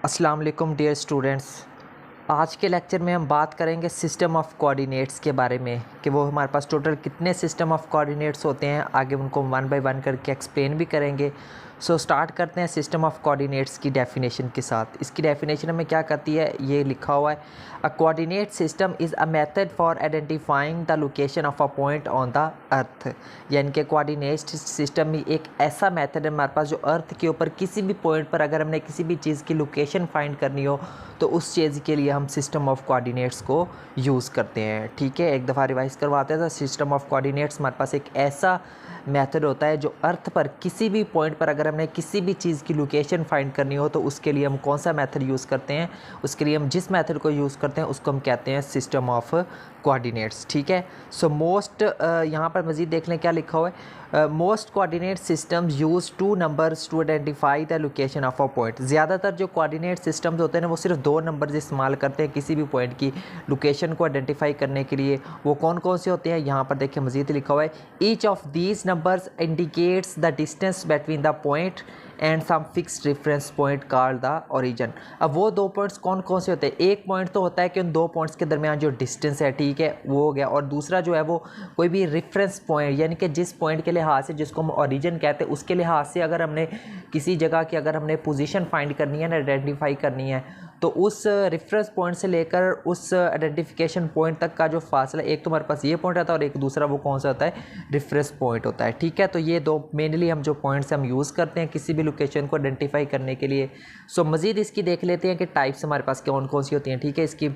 अस्सलाम वालेकुम dear students. आज के लेक्चर में हम बात करेंगे सिस्टम ऑफ कोऑर्डिनेट्स के बारे में कि वो हमारे पास टोटल कितने सिस्टम ऑफ कोऑर्डिनेट्स होते हैं। आगे उनको वन बाय वन करके एक्सप्लेन भी करेंगे। सो स्टार्ट करते हैं सिस्टम ऑफ कोऑर्डिनेट्स की डेफिनेशन के साथ। इसकी डेफिनेशन हमें क्या करती है, ये लिखा हुआ है, अ coordinate system is a method for identifying the location of a point on the earth. यानी कि कोऑर्डिनेट सिस्टम में एक ऐसा मेथड है हमारे पास जो अर्थ के ऊपर किसी भी पॉइंट पर अगर हमने किसी भी चीज़ की लोकेशन फाइंड करनी हो तो उस चीज़ के लिए हम सिस्टम ऑफ कोऑर्डिनेट्स को यूज़ करते हैं। ठीक है, एक दफ़ा रिवाइज करवाते हैं। तो सिस्टम ऑफ कोऑर्डिनेट्स हमारे पास एक ऐसा मेथड होता है जो अर्थ पर किसी भी पॉइंट पर अगर हमने किसी भी चीज़ की लोकेशन फाइंड करनी हो तो उसके लिए हम कौन सा मेथड यूज़ करते हैं, उसके लिए हम जिस मेथड को यूज़ करते हैं उसको हम कहते हैं सिस्टम ऑफ कोऑर्डिनेट्स। ठीक है, सो मोस्ट यहाँ पर मज़ीद देख लें क्या लिखा हुआ है, most coordinate systems use two numbers to identify the location of a point. ज़्यादातर जो कोऑर्डिनेट सिस्टम्स होते हैं ना वो सिर्फ दो नंबर्स इस्तेमाल करते हैं किसी भी पॉइंट की लोकेशन को आइडेंटिफाई करने के लिए। वो कौन कौन से होते हैं, यहाँ पर देखिए मज़ीद लिखा हुआ है, each of these numbers indicates the distance between the point and some fixed reference point called the origin. अब वो दो पॉइंट्स कौन कौन से होते हैं, एक पॉइंट तो होता है कि उन दो पॉइंट्स के दरमियान जो डिस्टेंस है, ठीक है, वो हो गया, और दूसरा जो है वो कोई भी रेफरेंस पॉइंट यानी कि जिस पॉइंट के लिहाज से, जिसको हम ओरिजिन कहते हैं, उसके लिहाज से अगर हमने किसी जगह की अगर हमने पोजीशन फाइंड करनी है ना, आइडेंटिफाई करनी है, तो उस रेफरेंस पॉइंट से लेकर उस आइडेंटिफिकेशन पॉइंट तक का जो फासला, एक तो हमारे पास ये पॉइंट आता है और एक दूसरा वो कौन सा होता है, रेफरेंस पॉइंट होता है। ठीक है, तो ये दो मेनली हम जो पॉइंट्स हम यूज़ करते हैं किसी भी लोकेशन को आइडेंटिफाई करने के लिए। सो मज़ीद इसकी देख लेते हैं कि टाइप्स हमारे पास कौन कौन सी होती हैं। ठीक है, इसकी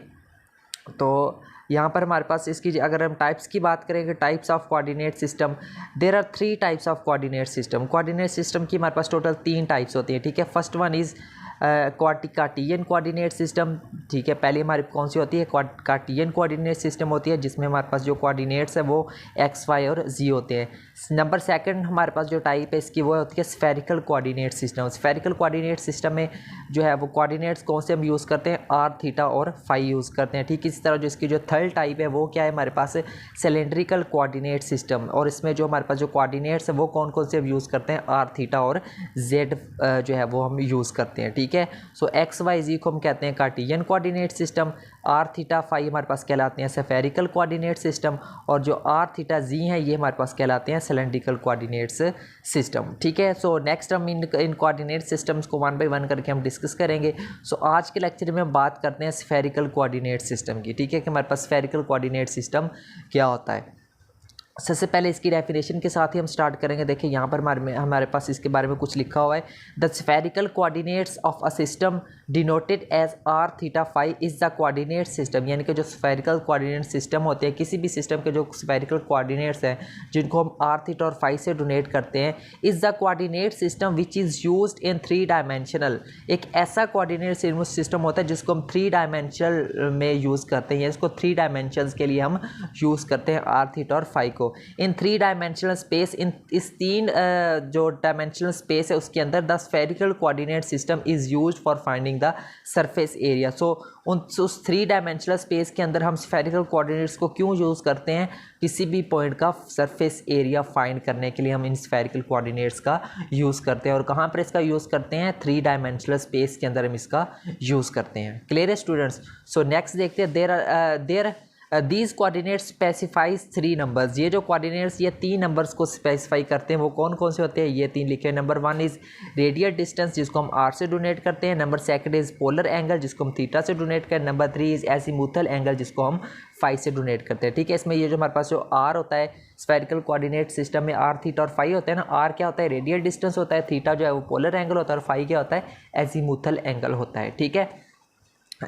तो यहाँ पर हमारे पास इसकी अगर हम टाइप्स की बात करें कि types of coordinate system, there are 3 types of coordinate system. Coordinate system की हमारे पास टोटल 3 टाइप्स होती हैं। ठीक है, first one is Cartesian coordinate system. ठीक है, पहले हमारी कौन सी होती है, कार्टियन कोऑर्डिनेट सिस्टम होती है जिसमें हमारे पास जो कोऑर्डिनेट्स है वो एक्स वाई और जी होते हैं। नंबर सेकंड हमारे पास जो टाइप है इसकी वो होती है spherical coordinate system. Spherical coordinate system में जो है वो कोऑर्डिनेट्स कौन से हम यूज़ करते हैं, आर, थीटा और फाई यूज़ करते हैं। ठीक, इसी तरह जो इसकी जो थर्ड टाइप है वो क्या है हमारे पास, सिलेंड्रिकल कोऑर्डिनेट सिस्टम, और इसमें जो हमारे पास जो कोऑर्डिनेट्स है वो कौन कौन से हम यूज़ करते हैं, आर, थीटा और जेड जो है वो हम यूज़ करते हैं। ठीक है, सो एक्स वाई जी को हम कहते हैं Cartesian coordinate system, r, theta, phi हमारे पास कहलाते हैं स्फेरिकल कोऑर्डिनेट सिस्टम, और जो आर, थीटा, जी हैं ये हमारे पास कहलाते हैं सिलेंड्रिकल कोऑर्डिनेट्स सिस्टम। ठीक है, सो नेक्स्ट हम इन कोऑर्डिनेट सिस्टम्स को वन बाय वन करके हम डिस्कस करेंगे। सो आज के लेक्चर में हम बात करते हैं स्फेरिकल कोऑर्डिनेट सिस्टम की। ठीक है, कि हमारे पास स्फेरिकल कोऑर्डिनेट सिस्टम क्या होता है। सबसे पहले इसकी डेफिनेशन के साथ ही हम स्टार्ट करेंगे। देखिए यहाँ पर हमारे पास इसके बारे में कुछ लिखा हुआ है, the spherical coordinates of a system denoted as r, theta, phi is the coordinate system. यानी कि जो स्फेरिकल कोऑर्डिनेट सिस्टम होते हैं किसी भी सिस्टम के जो स्फेरिकल कोऑर्डिनेट्स हैं जिनको हम आर, थीटा और फाई से डोनेट करते हैं, is the coordinate system which is used in 3 dimensional. एक ऐसा कोऑर्डिनेट सिस्टम होता है जिसको हम 3 डायमेंशनल में यूज़ करते हैं, इसको 3 डायमेंशंस के लिए हम यूज़ करते हैं आर, थीटा और फाई को। इन 3 डायमेंशनल स्पेस, इन इस 3 जो डायमेंशनल स्पेस है उसके अंदर the spherical coordinate system is used for finding the surface area. So उस 3 डायमेंशनल स्पेस के अंदर हम स्फेरिकल कोऑर्डिनेट्स को क्यों यूज़ करते हैं, किसी भी पॉइंट का सरफेस एरिया फाइंड करने के लिए हम इन स्फेरिकल कोऑर्डिनेट्स का यूज़ करते हैं। और कहाँ पर इसका यूज़ करते हैं, 3 डायमेंशनल स्पेस के अंदर हम इसका यूज़ करते हैं। क्लियर है स्टूडेंट्स। सो नेक्स्ट देखते हैं, there these coordinates specifies 3 numbers. ये जो कोऑर्डिनेट्स ये 3 नंबर्स को स्पेसिफाई करते हैं, वो कौन कौन से होते हैं, ये 3 लिखे हैं। नंबर 1 इज़ रेडियल डिस्टेंस जिसको हम आर से डोनेट करते हैं। नंबर 2 इज़ पोलर एंगल जिसको हम थीटा से डोनेट करें। नंबर 3 इज़ एजीमुथल एंगल जिसको हम फाई से डोनेट करते हैं। ठीक है, इसमें ये जो हमारे पास जो आर होता है स्फेरिकल कोऑर्डिनेट सिस्टम में, आर, थीटा और फाई होता है ना, आर क्या होता है, रेडियल डिस्टेंस होता है, थीटा जो है वो पोलर एंगल होता है, और फाई क्या होता है, एजीमुथल एंगल होता है। ठीक है,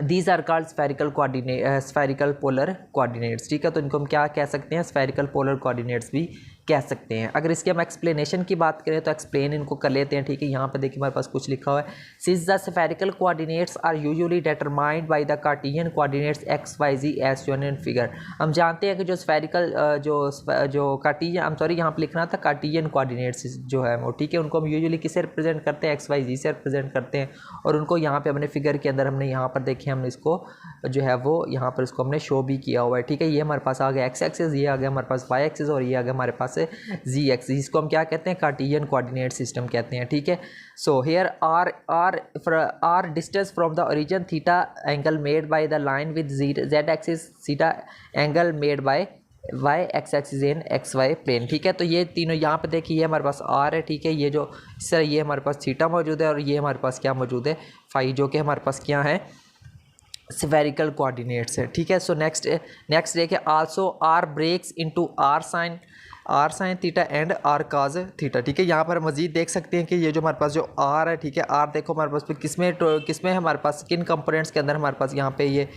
these are called spherical polar coordinates. ठीक है, तो इनको हम क्या कह सकते हैं, स्फेरिकल पोलर कोऑर्डिनेट्स भी कह सकते हैं। अगर इसके हम एक्सप्लेनेशन की बात करें तो एक्सप्लेन इनको कर लेते हैं। ठीक है, यहाँ पर देखिए हमारे पास कुछ लिखा हुआ है, since the spherical coordinates are usually determined by the Cartesian coordinates x, y, z as shown in figure. हम जानते हैं कि जो स्फेरिकल जो कार्टियन, हम सॉरी यहाँ पर लिखना था कार्टियन कोऑर्डिनेट्स जो है वो, ठीक है, उनको हम यूजुअली किससे रिप्रेजेंट करते हैं, एक्स, वाई, जी से रिप्रेजेंट करते हैं। और उनको यहाँ पर हमने फिगर के अंदर हमने यहाँ पर देखिए हमने इसको जो है वो यहाँ पर इसको हमने शो भी किया हुआ है। ठीक है, ये हमारे पास आ गया एक्स एक्सिस, ये आ गया हमारे पास वाई एक्सिस, और ये आ गया हमारे पास जी एक्स, जिसको हम क्या कहते हैं, कार्टेशियन कोऑर्डिनेट सिस्टम कहते हैं, ठीक है। So here r distance from the origin, theta angle made by the line with z axis, theta angle made by y x axis in x y plane, ठीक है। तो ये तीनों यहाँ पे देखिए, ये हमारे पास आर है, ठीक है। ये जो इस तरह ये हमारे पास थीटा मौजूद है और ये हमारे पास क्या मौजूद है, फाई, जो कि हमारे पास क्या है, स्फेरिकल कोऑर्डिनेट्स है, ठीक है। सो नेक्स्ट देखिए, also r breaks into r sine theta and r cos theta, ठीक है। यहाँ पर मजीद देख सकते हैं कि ये जो हमारे पास जो आर है, ठीक है, आर देखो हमारे पास किसमें हमारे पास किन कंपोनेंट्स के अंदर हमारे पास यहाँ पे ये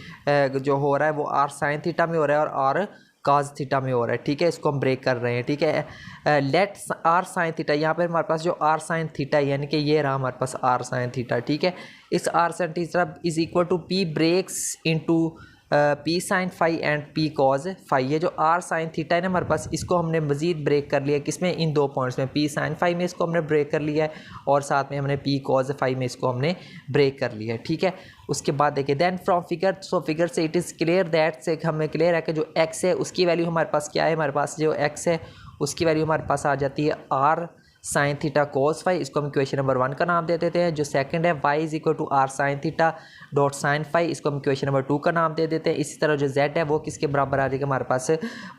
जो हो रहा है वो आर साइन थीटा में हो रहा है और आर काज थीटा में हो रहा है, ठीक है। इसको हम ब्रेक कर रहे हैं, ठीक है। लेट आर साइन थीटा, यहाँ पर हमारे पास जो आर साइन थीटा यानी कि ये रहा हमारे पास आर साइन थीटा, ठीक है। इस r sine theta is equal to p breaks into p sine phi and p cos phi. ये जो आर साइन थीटा है ना हमारे पास, इसको हमने मजीद ब्रेक कर लिया किसमें, इन दो पॉइंट्स में, पी साइन फाई में इसको हमने ब्रेक कर लिया है और साथ में हमने पी कॉज फाई में इसको हमने ब्रेक कर लिया है, ठीक है। उसके बाद देखिए, then from figure, so figure से इट इज़ क्लियर दैट, से हमें क्लियर है कि जो एक्स है उसकी वैल्यू हमारे पास क्या है, हमारे पास जो एक्स है उसकी वैल्यू हमारे पास आ जाती है r sine theta cos phi, इसको हम इक्वेशन नंबर 1 का नाम दे देते हैं। जो सेकंड है y is equal to r sine theta dot sine phi, इसको हम इक्वेशन नंबर 2 का नाम दे देते हैं। इसी तरह जो जेड है वो किसके बराबर आ जाएगा, हमारे पास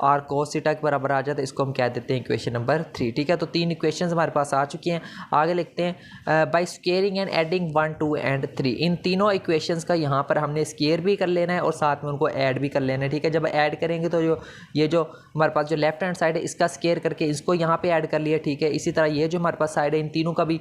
आर कोस थीटा के बराबर आ जाता है, इसको हम क्या देते हैं, इक्वेशन नंबर 3, ठीक है। तो 3 इक्वेशन हमारे पास आ चुकी हैं। आगे लिखते हैं, by squaring and adding 1, 2 and 3, इन तीनों इक्वेशंस का यहाँ पर हमने स्केयर भी कर लेना है और साथ में उनको ऐड भी कर लेना है, ठीक है। जब ऐड करेंगे तो ये जो हमारे पास जो लेफ्ट हैंड साइड है इसका स्केयर करके इसको यहाँ पे ऐड कर लिया, ठीक है। इसी तरह ये जो हमारे पास साइड है इन तीनों का भी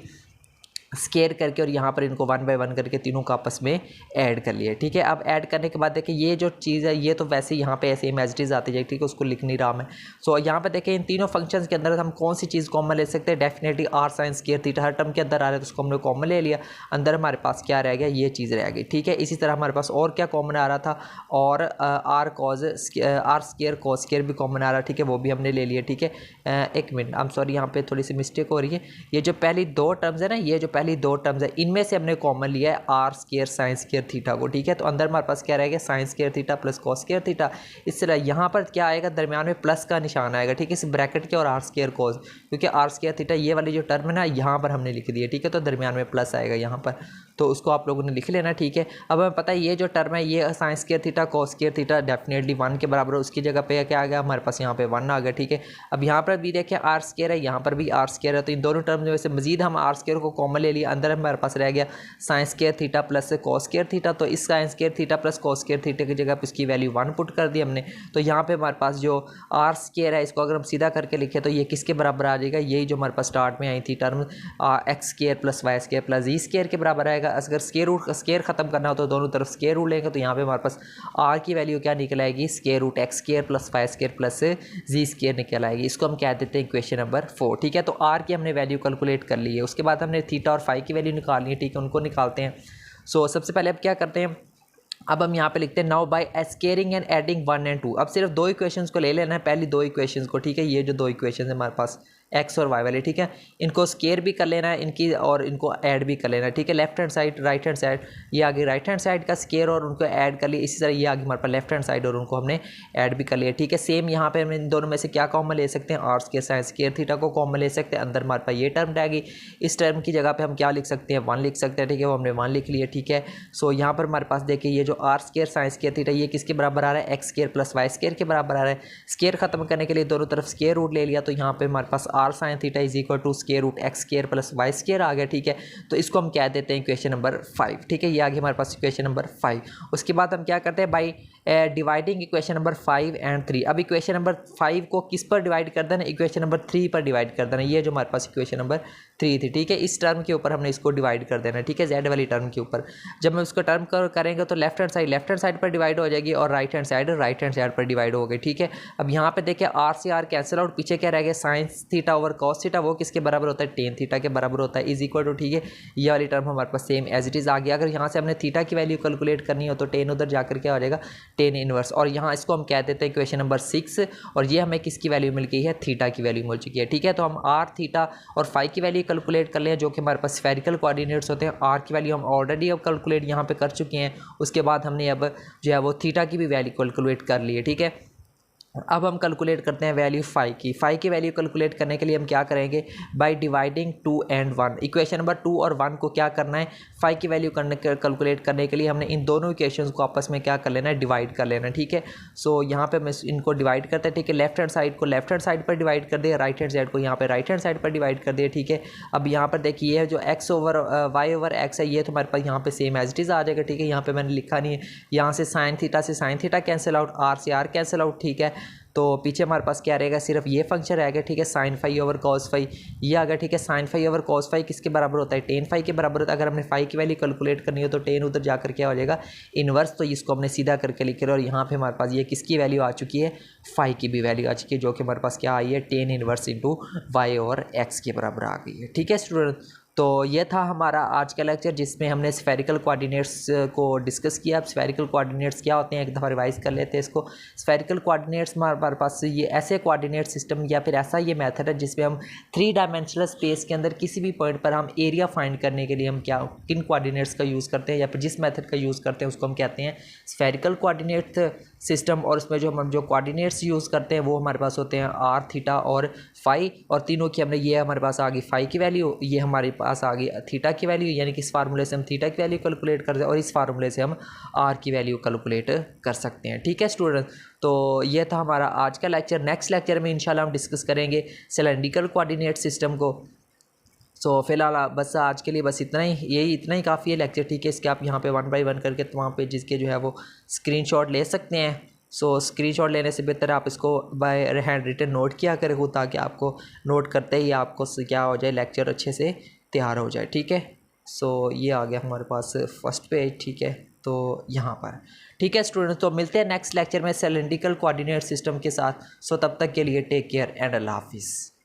स्केयर करके और यहाँ पर इनको 1 बाय 1 करके तीनों का आपस में ऐड कर लिए, ठीक है। अब ऐड करने के बाद देखिए, ये जो चीज़ है ये तो वैसे ही यहाँ पे ऐसे इमेजिटीज आती जाएगी, ठीक है, उसको लिख नहीं रहा मैं। सो यहाँ पे देखिए, इन तीनों फंक्शंस के अंदर हम कौन सी चीज़ कॉमन ले सकते हैं, definitely r sine square theta हर टर्म के अंदर आ रहा है तो उसको हमने कॉमन ले लिया, अंदर हमारे पास क्या रह गया, ये चीज़ रह गई, ठीक है। इसी तरह हमारे पास और क्या कॉमन आ रहा था, और आर स्केयर कॉस स्केयर भी कॉमन आ रहा है, ठीक है, वो भी हमने ले लिया, ठीक है। एक मिनट, आई एम सॉरी, यहाँ पे थोड़ी सी मिस्टेक हो रही है। ये जो पहली 2 टर्म्स है ना, ये जो पहली 2 टर्म्स है इनमें से हमने कॉमन लिया है r square sine square theta को, ठीक है। तो अंदर हमारे पास क्या रहेगा, sine square theta plus cos square theta. इस तरह यहाँ पर क्या आएगा, दरमियान में प्लस का निशान आएगा, ठीक है, इस ब्रैकेट के और आर स्केयर कॉस, क्योंकि आर स्केयर थीटा ये वाली जो टर्म है ना यहाँ पर हमने लिख दी है, ठीक है। तो दरमियान में प्लस आएगा यहाँ पर, तो उसको आप लोगों ने लिख लेना, ठीक है। अब हमें पता है ये जो टर्म है ये sign square theta cos square theta definitely 1 के बराबर है, उसकी जगह पे क्या आ गया, हमारे पास यहाँ पे 1 आ गया, ठीक है। अब यहाँ पर भी देखिए आर स्केयर है, यहाँ पर भी आर स्केयर है, तो इन दोनों टर्म में से मजीद हम आर स्केयर को कॉमन ले लिया, अंदर हमारे पास रह गया sign square theta plus cos square theta. तो इस sign square theta plus cos square theta की जगह पर इसकी वैल्यू 1 पुट कर दी हमने, तो यहाँ पे हमारे पास जो आर स्केयर है इसको अगर हम सीधा करके लिखे तो ये किसके बराबर आ जाएगा, यही जो हमारे पास स्टार्ट में आई थी term x square plus y square plus z square के बराबर आएगा। अगर स्केयर खत्म करना हो तो दोनों तरफ स्केयर रूट लेंगे, तो यहाँ पे हमारे पास आर की वैल्यू क्या निकल आएगी, square root x square plus y square plus z square निकल आएगी। इसको हम कह देते हैं इक्वेशन नंबर 4, ठीक है। तो आर की हमने वैल्यू कैलकुलेट कर ली है। उसके बाद हमने थीटा और फाई की वैल्यू निकालनी है, ठीक है, उनको निकालते हैं। सो सबसे पहले अब क्या करते हैं, अब हम यहाँ पे लिखते हैं now by squaring and adding 1 and 2। अब सिर्फ 2 इक्वेशंस को ले लेना है, पहली 2 इक्वेशंस को, ठीक है। ये जो 2 इक्वेशंस है हमारे पास एक्स और वाई वाले, ठीक है, इनको स्केयर भी कर लेना है इनकी और इनको ऐड भी कर लेना है, ठीक है। Left hand side right hand side, ये आगे राइट हैंड साइड का स्केयर और उनको ऐड कर लिया, इसी तरह ये आगे हमारे पास लेफ्ट हैंड साइड और उनको हमने ऐड भी कर लिया, ठीक है। सेम यहाँ पे हम इन दोनों में से क्या कॉमन ले सकते हैं, r square sine square theta को कॉमन ले सकते हैं, अंदर हमारे पास ये टर्म रहेगी, इस टर्म की जगह पर हम क्या लिख सकते हैं, 1 लिख सकते हैं, ठीक है, वो हमने 1 लिख लिया, ठीक है। सो यहाँ पर हमारे पास देखिए ये जो r square sine square theta ये किसके बराबर आ रहा है, x square plus y square के बराबर आ रहा है। स्केयर खत्म करने के लिए दोनों तरफ स्केयर रूट ले लिया, तो यहाँ पे हमारे पास r sine theta is equal to square root x square plus y square आ गया, ठीक है। तो इसको हम कह देते हैं इक्वेशन नंबर 5, ठीक है, ये आ गया हमारे पास इक्वेशन नंबर 5। उसके बाद हम क्या करते हैं, by dividing equation number 5 and 3। अब इक्वेशन नंबर 5 को किस पर डिवाइड कर देना, इक्वेशन नंबर 3 पर डिवाइड कर देना। ये जो हमारे पास इक्वेशन नंबर 3 थी, ठीक है, इस टर्म के ऊपर हमने इसको डिवाइड कर देना, ठीक है, जेड वाली टर्म के ऊपर। जब हम इसको टर्म करेंगे तो लेफ्ट हैंड साइड पर डिवाइड हो जाएगी और राइट हैंड साइड पर डिवाइड हो गई, ठीक है। अब यहाँ पे देखिए आर से आर कैंसिल आउट, पीछे क्या रह गया, science theta over cos theta, वो किसके बराबर होता है, टेन थीटा के बराबर होता है, इज इक्वल टू, ठीक है, ये वाली टर्म हमारे पास सेम एज इट इज आ गया। अगर यहाँ से हमने थीटा की वैल्यू कैलकुलेट करनी हो तो टेन उधर जाकर क्या हो जाएगा, टेन इनवर्स, और यहाँ इसको हम कह देते हैं इक्वेशन नंबर 6, और ये हमें किसकी वैल्यू मिल गई है, थीटा की वैल्यू मिल चुकी है, ठीक है। तो हम आर थीटा और फाई की वैल्यू कैलकुलेट कर लें, जो कि हमारे पास स्फेरिकल कोऑर्डिनेट्स होते हैं। आर की वैल्यू हम ऑलरेडी अब कैलकुलेट यहाँ पे कर चुके हैं, उसके बाद हमने अब जो है वो थीटा की भी वैल्यू कैलकुलेट कर ली है, ठीक है। अब हम कैलकुलेट करते हैं वैल्यू फाई की वैल्यू कैलकुलेट करने के लिए हम क्या करेंगे, by dividing 2 and 1। Equation number 2 और 1 को क्या करना है, फाई की वैल्यू कैलकुलेट करने के लिए हमने इन दोनों इक्वेशंस को आपस में क्या कर लेना है, डिवाइड कर लेना है। ठीक है, सो यहाँ पे मैं इनको डिवाइड करते हैं। ठीक है, लेफ्ट हैंड साइड को लेफ्ट हैंड साइड पर डिवाइड कर दिया, राइट हैंड साइड को यहाँ पे राइट हैंड साइड पर डिवाइड कर दिया। ठीक है, अब यहाँ पर देखिए ये जो x over y over x है ये तो हमारे पास यहाँ पे सेम एज इट इज़ आ जाएगा। ठीक है, यहाँ पे मैंने लिखा नहीं है, यहाँ से sine theta cancel out, r से आर कैंसिल आउट। ठीक है, तो पीछे हमारे पास क्या रहेगा, सिर्फ ये फंक्शन रहेगा। ठीक है, sine phi over cos phi ये आ गया। ठीक है, sine phi over cos phi किसके बराबर होता है, टेन फाई के बराबर होता है। अगर हमने फाई की वैल्यू कैलकुलेट करनी हो तो टेन उधर जाकर क्या हो जाएगा, इन्वर्स, तो इसको हमने सीधा करके लिखे और यहाँ पे हमारे पास ये किसकी वैल्यू आ चुकी है, फाई की भी वैल्यू आ चुकी है, जो कि हमारे पास क्या आई है, tan inverse into y over x के बराबर आ गई है। ठीक है स्टूडेंट, तो ये था हमारा आज का लेक्चर जिसमें हमने स्फेरिकल कोऑर्डिनेट्स को डिस्कस किया। अब स्फेरिकल कोऑर्डिनेट्स क्या होते हैं एक दफ़ा रिवाइज कर लेते हैं इसको। स्फेरिकल कोऑर्डिनेट्स हमारे पास ये ऐसे कोऑर्डिनेट सिस्टम या फिर ऐसा ये मेथड है जिसमें हम 3 डायमेंशनल स्पेस के अंदर किसी भी पॉइंट पर हम एरिया फाइंड करने के लिए हम क्या किन कोऑर्डिनेट्स का यूज़ करते हैं या फिर जिस मेथड का यूज़ करते हैं उसको हम कहते हैं स्फेरिकल कोऑर्डिनेट सिस्टम। और उसमें जो कोऑर्डिनेट्स यूज़ करते हैं वो हमारे पास होते हैं आर, थीटा और फाई, और तीनों की हमने ये हमारे पास आ गई फाई की वैल्यू, ये हमारे पास आ गई थीटा की वैल्यू, यानी कि इस फार्मूले से हम थीटा की वैल्यू कैलकुलेट करते हैं और इस फार्मूले से हम आर की वैल्यू कैलकुलेट कर सकते हैं। ठीक है स्टूडेंट, तो ये था हमारा आज का लेक्चर। नेक्स्ट लेक्चर में इंशाल्लाह हम डिस्कस करेंगे सिलेंड्रिकल कोऑर्डिनेट सिस्टम को। सो फिलहाल बस आज के लिए बस इतना ही काफ़ी है लेक्चर। ठीक है, इसके आप यहाँ पे 1 by 1 करके तो वहाँ पे जिसके जो है वो स्क्रीनशॉट ले सकते हैं। सो स्क्रीनशॉट लेने से बेहतर आप इसको बाय हैंड रिटन नोट किया करें हो, ताकि आपको नोट करते ही आपको क्या हो जाए, लेक्चर अच्छे से तैयार हो जाए। ठीक है, सो ये आ गया हमारे पास फर्स्ट पेज। ठीक है, तो यहाँ पर ठीक है स्टूडेंट, तो मिलते हैं नेक्स्ट लेक्चर में सिलेंड्रिकल कोऑर्डिनेट सिस्टम के साथ। सो तब तक के लिए टेक केयर एंड अल्लाह हाफिज़।